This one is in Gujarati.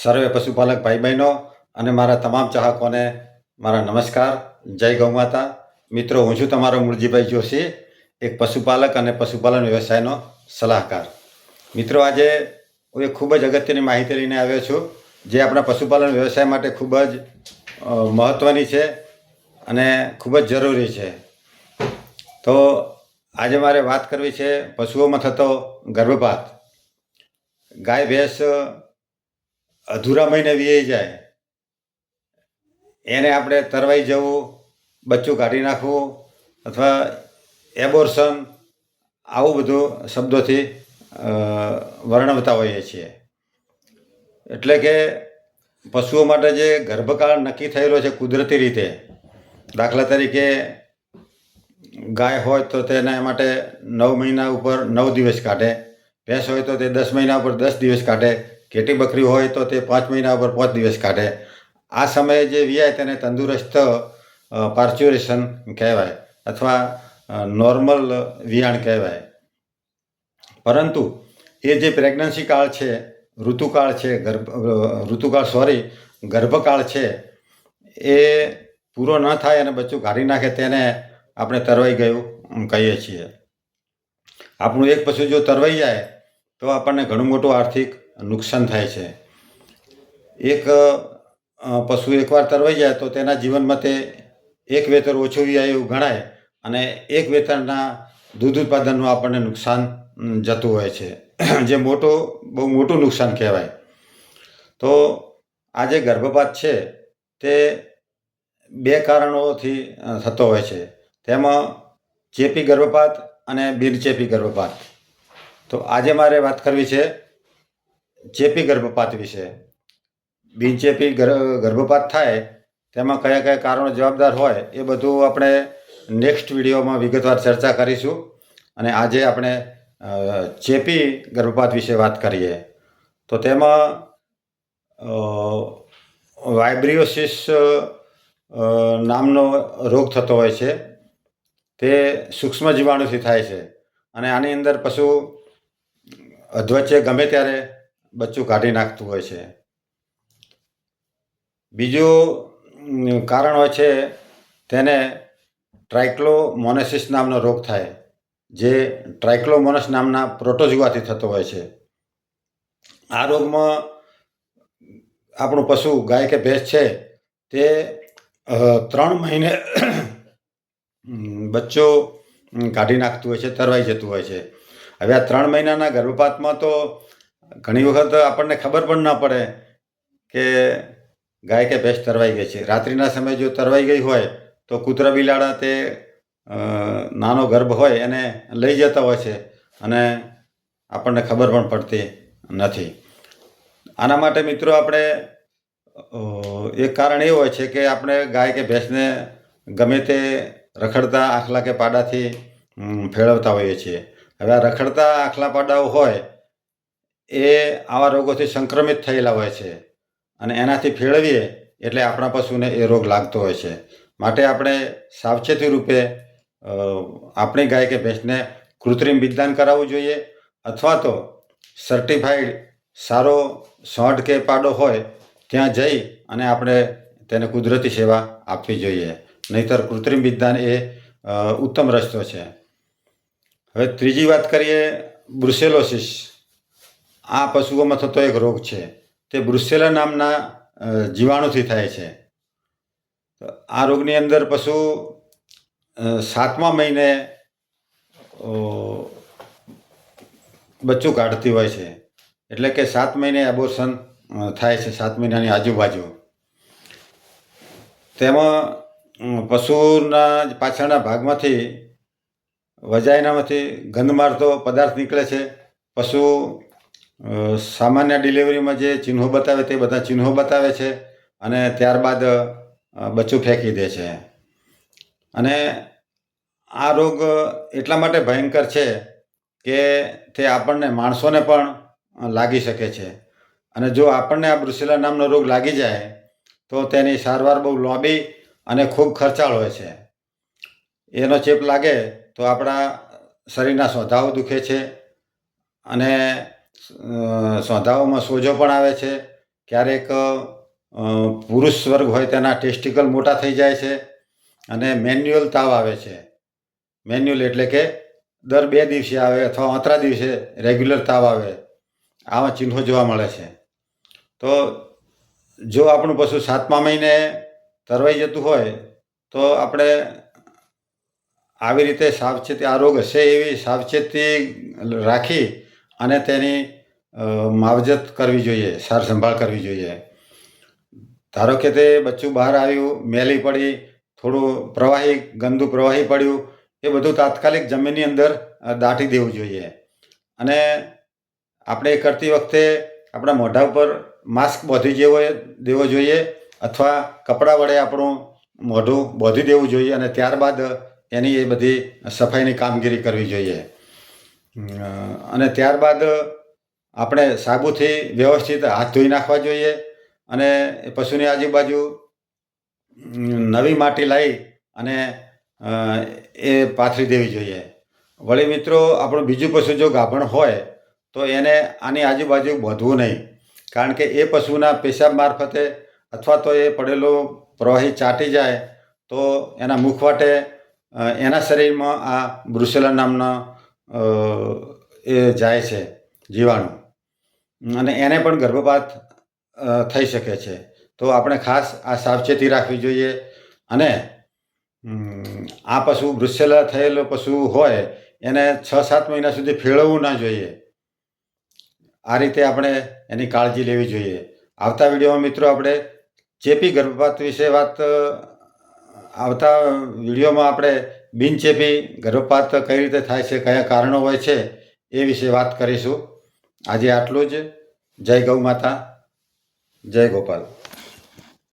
સર્વે પશુપાલક ભાઈ બહેનો અને મારા તમામ ચાહકોને મારા નમસ્કાર. જય ગૌ માતા. મિત્રો, હું છું તમારો મૂળજીભાઈ જોશી, એક પશુપાલક અને પશુપાલન વ્યવસાયનો સલાહકાર. મિત્રો, આજે હું એક ખૂબ જ અગત્યની માહિતી લઈને આવ્યો છું, જે આપણા પશુપાલન વ્યવસાય માટે ખૂબ જ મહત્ત્વની છે અને ખૂબ જ જરૂરી છે. તો આજે મારે વાત કરવી છે પશુઓમાં થતો ગર્ભપાત. ગાય ભેંસ અધૂરા મહિને વિયાઈ જાય એને આપણે તરવાઈ જવું, બચ્ચું કાઢી નાખવું અથવા એબોર્શન, આવું બધું શબ્દોથી વર્ણવતા હોઈએ છીએ. એટલે કે પશુઓ માટે જે ગર્ભકાળ નક્કી થયેલો છે કુદરતી રીતે, દાખલા તરીકે ગાય હોય તો તેના માટે 9 મહિના ઉપર 9 દિવસ કાઢે, ભેંસ હોય તો તે 10 મહિના ઉપર 10 દિવસ કાઢે, ઘેટી બકરી હોય તો તે 5 મહિના ઉપર 5 દિવસ કાઢે. આ સમયે જે વિયાય તેને તંદુરસ્ત પાર્ચ્યુરેશન કહેવાય અથવા નોર્મલ વિયાણ કહેવાય. પરંતુ એ જે પ્રેગ્નન્સી કાળ છે, ગર્ભકાળ છે, એ પૂરો ન થાય અને બચ્ચું કાઢી નાખે તેને આપણે તરવાઈ ગયું કહીએ છીએ. આપણું એક પશુ જો તરવાઈ જાય તો આપણને ઘણું મોટું આર્થિક નુકસાન થાય છે. એક પશુ એકવાર તરવાઈ જાય તો તેના જીવનમાં તે એક વેતર ઓછું વિયાય એવું ગણાય અને એક વેતરના દૂધ ઉત્પાદનનું આપણને નુકસાન જતું હોય છે, જે બહુ મોટું નુકસાન કહેવાય. તો આ જે ગર્ભપાત છે તે 2 કારણોથી થતો હોય છે. તેમાં ચેપી ગર્ભપાત અને બિનચેપી ગર્ભપાત. તો આજે મારે વાત કરવી છે ચેપી ગર્ભપાત વિશે. બિનચેપી ગર્ભપાત થાય તેમાં કયા કયા કારણો જવાબદાર હોય એ બધું આપણે નેક્સ્ટ વિડીયોમાં વિગતવાર ચર્ચા કરીશું. અને આજે આપણે ચેપી ગર્ભપાત વિશે વાત કરીએ. તો તેમાં વાઇબ્રિયોસિસ નામનો રોગ થતો હોય છે. તે સૂક્ષ્મ જીવાણુથી થાય છે અને આની અંદર પશુ અધવચ્ચે ગમે ત્યારે બચ્ચું કાઢી નાખતું હોય છે. બીજું કારણ હોય છે તેને ટ્રાઇક્લોમોનેસિસ નામનો રોગ થાય, જે ટ્રાઇક્લોમોનસ નામના પ્રોટોઝુઆથી થતો હોય છે. આ રોગમાં આપણું પશુ, ગાય કે ભેંસ છે, તે 3 મહિને બચ્ચો કાઢી નાખતું હોય છે, તરવાઈ જતું હોય છે. હવે આ 3 મહિનાના ગર્ભપાતમાં તો ઘણી વખત આપણને ખબર પણ ના પડે કે ગાય કે ભેંસ તરવાઈ ગઈ છે. રાત્રિના સમયે જો તરવાઈ ગઈ હોય તો કૂતરા બિલાડા તે નાનો ગર્ભ હોય એને લઈ જતા હોય છે અને આપણને ખબર પણ પડતી નથી. આના માટે મિત્રો આપણે એક કારણ એ હોય છે કે આપણે ગાય કે ભેંસને ગમે તે રખડતા આખલા કે પાડાથી ફેરવતા હોઈએ છીએ. હવે આ રખડતા આખલા પાડાઓ હોય એ આવા રોગોથી સંક્રમિત થયેલા હોય છે અને એનાથી ફેરવીએ એટલે આપણા પશુને એ રોગ લાગતો હોય છે. માટે આપણે સાવચેતી રૂપે આપણી ગાય કે ભેંસને કૃત્રિમ બીજદાન કરાવવું જોઈએ અથવા તો સર્ટિફાઈડ સારો સોંઠ કે પાડો હોય ત્યાં જઈ અને આપણે તેને કુદરતી સેવા આપવી જોઈએ. નહીંતર કૃત્રિમ બીજદાન એ ઉત્તમ રસ્તો છે. હવે ત્રીજી વાત કરીએ, બ્રુસેલોસિસ. આ પશુઓમાં થતો એક રોગ છે. તે બ્રુસેલા નામના જીવાણુથી થાય છે. આ રોગની અંદર પશુ 7મા મહિને બચ્ચું કાઢતી હોય છે. એટલે કે 7 મહિને એબોર્શન થાય છે, 7 મહિનાની આજુબાજુ. તેમાં પશુના પાછળના ભાગમાંથી, વજાયનામાંથી ગંધ મારતો પદાર્થ નીકળે છે. પશુ સામાન્ય ડિલિવરીમાં જે ચિહ્નો બતાવે તે બધા ચિહ્નો બતાવે છે અને ત્યારબાદ બચ્ચું ફેંકી દે છે. અને આ રોગ એટલા માટે ભયંકર છે કે તે આપણને, માણસોને પણ લાગી શકે છે. અને જો આપણને આ બ્રુસેલા નામનો રોગ લાગી જાય તો તેની સારવાર બહુ લાંબી અને ખૂબ ખર્ચાળ હોય છે. એનો ચેપ લાગે તો આપણા શરીરના સોંધાઓ દુખે છે અને સોંધાઓમાં સોજો પણ આવે છે ક્યારેક પુરુષ વર્ગ હોય તેના ટેસ્ટિકલ મોટા થઈ જાય છે અને મેન્યુઅલ તાવ આવે છે. મેન્યુઅલ એટલે કે દર 2 દિવસે આવે અથવા 3 દિવસે રેગ્યુલર તાવ આવે, આવા ચિહ્નો જોવા મળે છે. તો જો આપણું પશુ 7મા મહિને તરવાઈ જતું હોય તો આપણે આવી રીતે સાવચેતી, આ રોગ હશે એવી સાવચેતી રાખી અને તેની માવજત કરવી જોઈએ, સાર સંભાળ કરવી જોઈએ. ધારો કે તે બચ્ચું બહાર આવ્યું, મેલી પડી, થોડું પ્રવાહી, ગંદુ પ્રવાહી પડ્યું, એ બધું તાત્કાલિક જમીનની અંદર દાટી દેવું જોઈએ. અને આપણે એ કરતી વખતે આપણા મોઢા ઉપર માસ્ક બાંધી દેવો જોઈએ અથવા કપડાં વડે આપણું મોઢું બાંધી દેવું જોઈએ અને ત્યારબાદ એની એ બધી સફાઈની કામગીરી કરવી જોઈએ. અને ત્યારબાદ આપણે સાબુથી વ્યવસ્થિત હાથ ધોઈ નાખવા જોઈએ અને પશુની આજુબાજુ નવી માટી લાવી અને એ પાથરી દેવી જોઈએ. વળી મિત્રો, આપણું બીજું પશુ જો ગાભણ હોય તો એને આની આજુબાજુ બાંધવું નહીં, કારણ કે એ પશુના પેશાબ મારફતે અથવા તો એ પડેલો પ્રવાહી ચાટી જાય તો એના મુખવાટે એના શરીરમાં આ બ્રુસેલા નામના એ જાય છે જીવાણુ, અને એને પણ ગર્ભપાત થઈ શકે છે. તો આપણે ખાસ આ સાવચેતી રાખવી જોઈએ. અને આ પશુ બ્રુસેલા થયેલો પશુ હોય એને 6-7 મહિના સુધી ફેરવવું ના જોઈએ. આ રીતે આપણે એની કાળજી લેવી જોઈએ. આવતા વિડીયોમાં મિત્રો આપણે ચેપી ગર્ભપાત વિશે આવતા વિડીયોમાં આપણે બિનચેપી ગર્ભપાત કઈ રીતે થાય છે, કયા કારણો હોય છે, એ વિશે વાત કરીશું. આજે આટલું જ. જય ગૌ માતા, જય ગોપાલ.